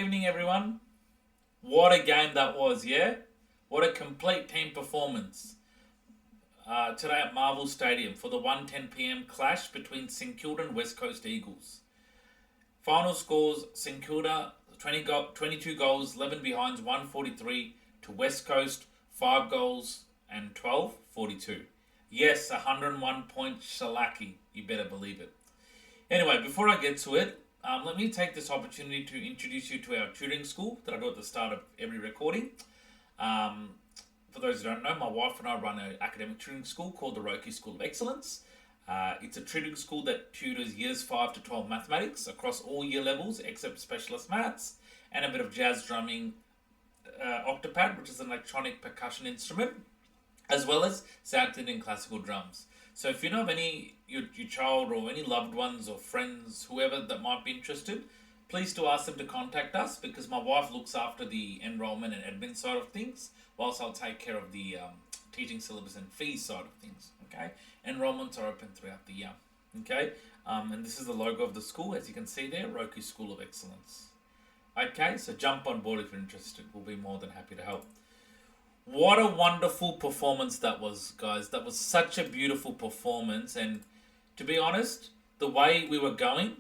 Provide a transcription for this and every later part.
evening, everyone. What a game that was, yeah? What a complete team performance today at Marvel Stadium for the 1:10 p.m. clash between St Kilda and West Coast Eagles. Final scores: St Kilda 22 goals, 11 behinds, 143 to West Coast 5 goals and 12-42. Yes, 101 point shellacking. You better believe it. Anyway, before I get to it, let me take this opportunity to introduce you to our tutoring school that I do at the start of every recording. Um, for those who don't know, my wife and I run an academic tutoring school called the Roku School of Excellence. It's a tutoring school that tutors years 5 to 12 mathematics across all year levels except specialist maths and a bit of jazz drumming, octopad, which is an electronic percussion instrument, as well as South Indian classical drums. So if you know of your child or any loved ones or friends, whoever that might be interested, please do ask them to contact us because my wife looks after the enrollment and admin side of things, whilst I'll take care of the teaching syllabus and fees side of things. Okay, enrollments are open throughout the year. Okay, and this is the logo of the school, as you can see there, Roku School of Excellence. Okay, so jump on board if you're interested. We'll be more than happy to help. What a wonderful performance that was, guys. That was such a beautiful performance. And to be honest, the way we were going,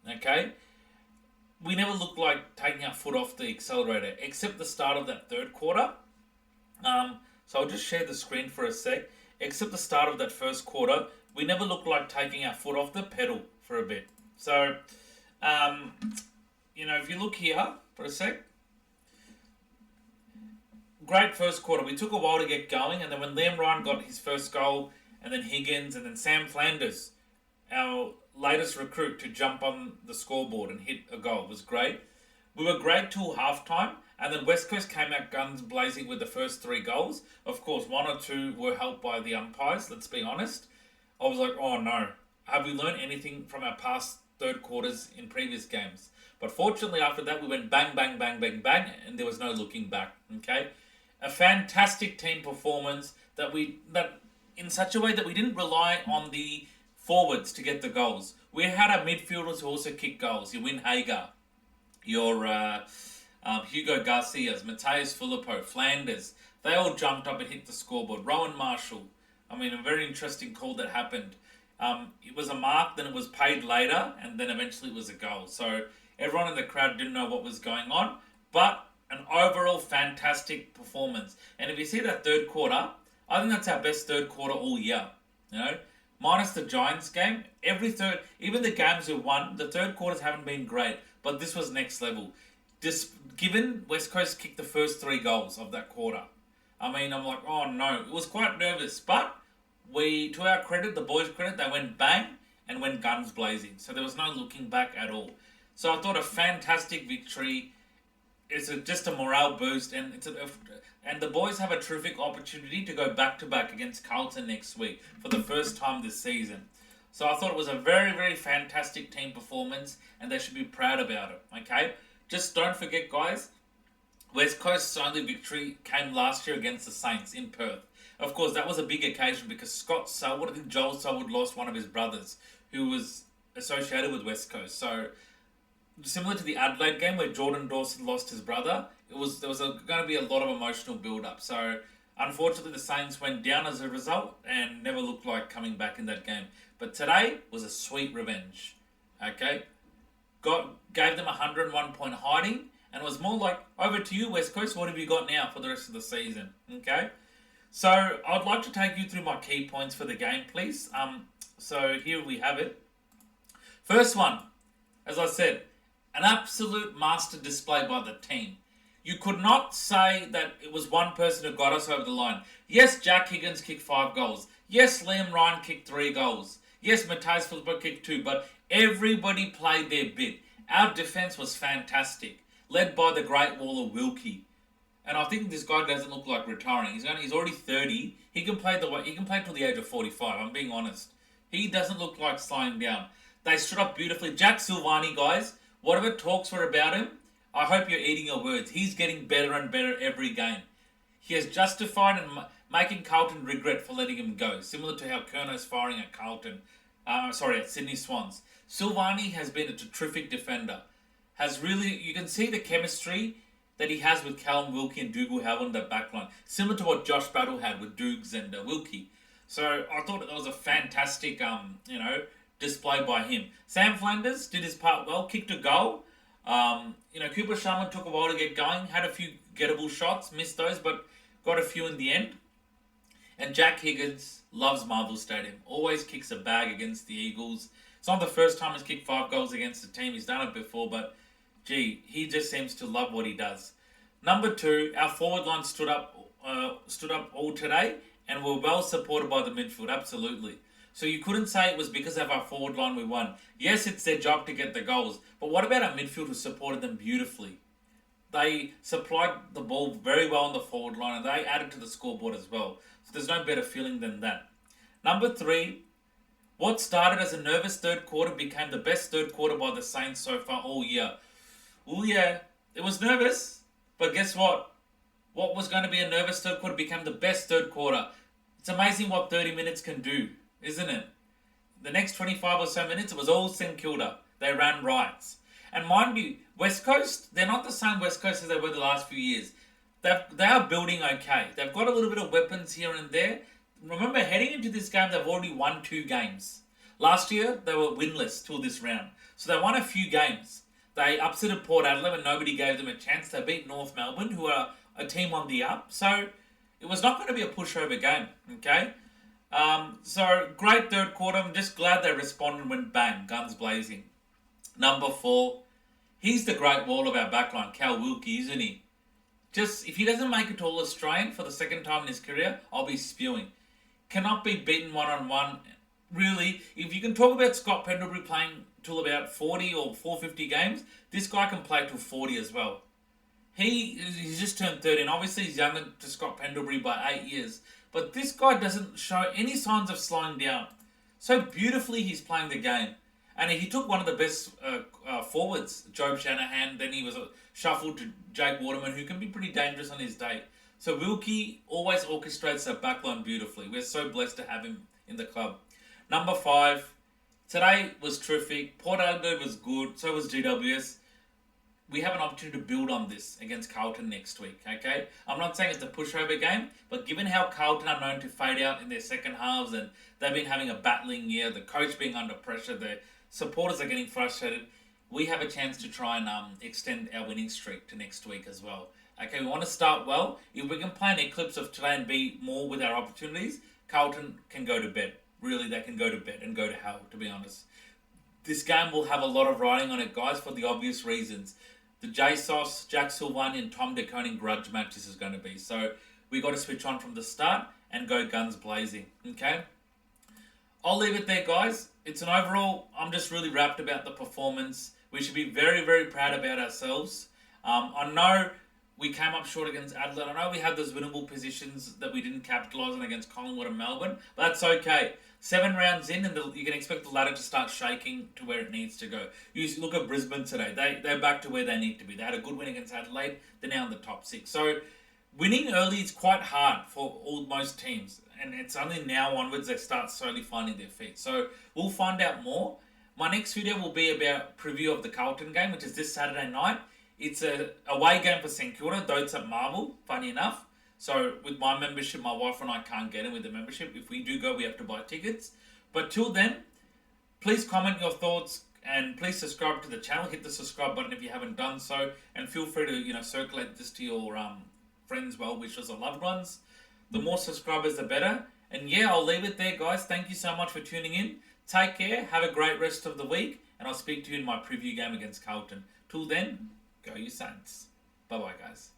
okay, we never looked like taking our foot off the accelerator, except the start of that third quarter. So I'll just share the screen for a sec. Except the start of that first quarter, we never looked like taking our foot off the pedal for a bit. So, if you look here for a sec, great first quarter. We took a while to get going, and then when Liam Ryan got his first goal, and then Higgins, and then Sam Flanders, our latest recruit to jump on the scoreboard and hit a goal, was great. We were great till halftime, and then West Coast came out guns blazing with the first 3 goals. Of course, 1 or 2 were helped by the umpires, let's be honest. I was like, oh no, have we learned anything from our past third quarters in previous games? But fortunately, after that, we went bang, bang, bang, bang, bang, and there was no looking back, okay? A fantastic team performance that in such a way that we didn't rely on the forwards to get the goals. We had our midfielders who also kicked goals. Your Win Hager, your Hugo Garcias, Mateus Filippo, Flanders. They all jumped up and hit the scoreboard. Rowan Marshall. I mean, a very interesting call that happened. It was a mark, then it was paid later, and then eventually it was a goal. So everyone in the crowd didn't know what was going on, but an overall fantastic performance. And if you see that third quarter, I think that's our best third quarter all year. Minus the Giants game, even the games we won, the third quarters haven't been great, but this was next level. Given West Coast kicked the first 3 goals of that quarter, I'm like, oh no, it was quite nervous, but to our credit, the boys' credit, they went bang and went guns blazing. So there was no looking back at all. So I thought a fantastic victory. It's just a morale boost, and and the boys have a terrific opportunity to go back-to-back against Carlton next week for the first time this season. So I thought it was a very, very fantastic team performance, and they should be proud about it, okay? Just don't forget, guys, West Coast's only victory came last year against the Saints in Perth. Of course, that was a big occasion because Scott Selwood, I think Joel Selwood lost one of his brothers who was associated with West Coast. So similar to the Adelaide game where Jordan Dawson lost his brother, there was going to be a lot of emotional build-up. So unfortunately, the Saints went down as a result and never looked like coming back in that game. But today was a sweet revenge. Okay, gave them a 101 point hiding, and it was more like, over to you, West Coast. What have you got now for the rest of the season? Okay, so I'd like to take you through my key points for the game, please. So here we have it. First one, as I said, an absolute master display by the team. You could not say that it was one person who got us over the line. Yes, Jack Higgins kicked 5 goals. Yes, Liam Ryan kicked 3 goals. Yes, Mateus Filippo kicked 2, but everybody played their bit. Our defense was fantastic, led by the great Waller Wilkie. And I think this guy doesn't look like retiring. He's already 30. He can play till the age of 45. I'm being honest. He doesn't look like slowing down. They stood up beautifully. Jack Silvani, guys, whatever talks were about him, I hope you're eating your words. He's getting better and better every game. He has justified and making Carlton regret for letting him go, similar to how Curno's firing at at Sydney Swans. Silvani has been a terrific defender. has really, you can see the chemistry that he has with Callum Wilkie and Dougal Howell in the backline, similar to what Josh Battle had with Doogs and Wilkie. So I thought that was a fantastic, display by him. Sam Flanders did his part well, kicked a goal. Cooper Sharman took a while to get going, had a few gettable shots, missed those, but got a few in the end. And Jack Higgins loves Marvel Stadium. Always kicks a bag against the Eagles. It's not the first time he's kicked 5 goals against the team. He's done it before, but gee, he just seems to love what he does. Number 2, our forward line stood up all today and were well supported by the midfield. Absolutely. So you couldn't say it was because of our forward line we won. Yes, it's their job to get the goals, but what about our midfield who supported them beautifully? They supplied the ball very well on the forward line and they added to the scoreboard as well. So there's no better feeling than that. Number 3, what started as a nervous third quarter became the best third quarter by the Saints so far all year. Oh yeah, it was nervous, but guess what? What was going to be a nervous third quarter became the best third quarter. It's amazing what 30 minutes can do, isn't it? The next 25 or so minutes, it was all St Kilda. They ran riots. And mind you, West Coast, they're not the same West Coast as they were the last few years. They are building okay. They've got a little bit of weapons here and there. Remember, heading into this game, they've already won 2 games. Last year, they were winless till this round. So they won a few games. They upset Port Adelaide and nobody gave them a chance. They beat North Melbourne, who are a team on the up. So it was not going to be a pushover game, okay? So great third quarter. I'm just glad they responded and went bang, guns blazing. Number 4, he's the great wall of our backline, Cal Wilkie, isn't he? Just, if he doesn't make it All Australian for the second time in his career, I'll be spewing. Cannot be beaten one-on-one. Really, if you can talk about Scott Pendlebury playing till about 40 or 450 games, this guy can play till 40 as well. He's just turned 30, and obviously he's younger to Scott Pendlebury by 8 years. But this guy doesn't show any signs of slowing down. So beautifully he's playing the game. And he took one of the best forwards, Job Shanahan, then he was shuffled to Jake Waterman, who can be pretty dangerous on his day. So Wilkie always orchestrates that backline beautifully. We're so blessed to have him in the club. Number 5, today was terrific. Port Adelaide was good, so was GWS. We have an opportunity to build on this against Carlton next week, okay? I'm not saying it's a pushover game, but given how Carlton are known to fade out in their second halves and they've been having a battling year, the coach being under pressure, the supporters are getting frustrated, we have a chance to try and extend our winning streak to next week as well. Okay, we want to start well. If we can play an eclipse of today and be more with our opportunities, Carlton can go to bed. Really, they can go to bed and go to hell, to be honest. This game will have a lot of riding on it, guys, for the obvious reasons. The JSOS, Jack Silvani and Tom De Koning grudge match this is going to be. So we got to switch on from the start and go guns blazing, okay? I'll leave it there, guys. It's an overall, I'm just really wrapped about the performance. We should be very, very proud about ourselves. I know we came up short against Adelaide. I know we had those winnable positions that we didn't capitalise on against Collingwood and Melbourne, but that's okay. 7 rounds in, and you can expect the ladder to start shaking to where it needs to go. You look at Brisbane today. They're back to where they need to be. They had a good win against Adelaide. They're now in the top 6. So winning early is quite hard for most teams, and it's only now onwards they start slowly finding their feet. So we'll find out more. My next video will be about preview of the Carlton game, which is this Saturday night. It's a away game for St Kilda, though it's at Marvel, funny enough. So with my membership, my wife and I can't get in with the membership. If we do go, we have to buy tickets. But till then, please comment your thoughts and please subscribe to the channel. Hit the subscribe button if you haven't done so, and feel free to circulate this to your friends, well-wishers, or loved ones. The more subscribers, the better. And yeah, I'll leave it there, guys. Thank you so much for tuning in. Take care. Have a great rest of the week, and I'll speak to you in my preview game against Carlton. Till then, go you Saints. Bye-bye, guys.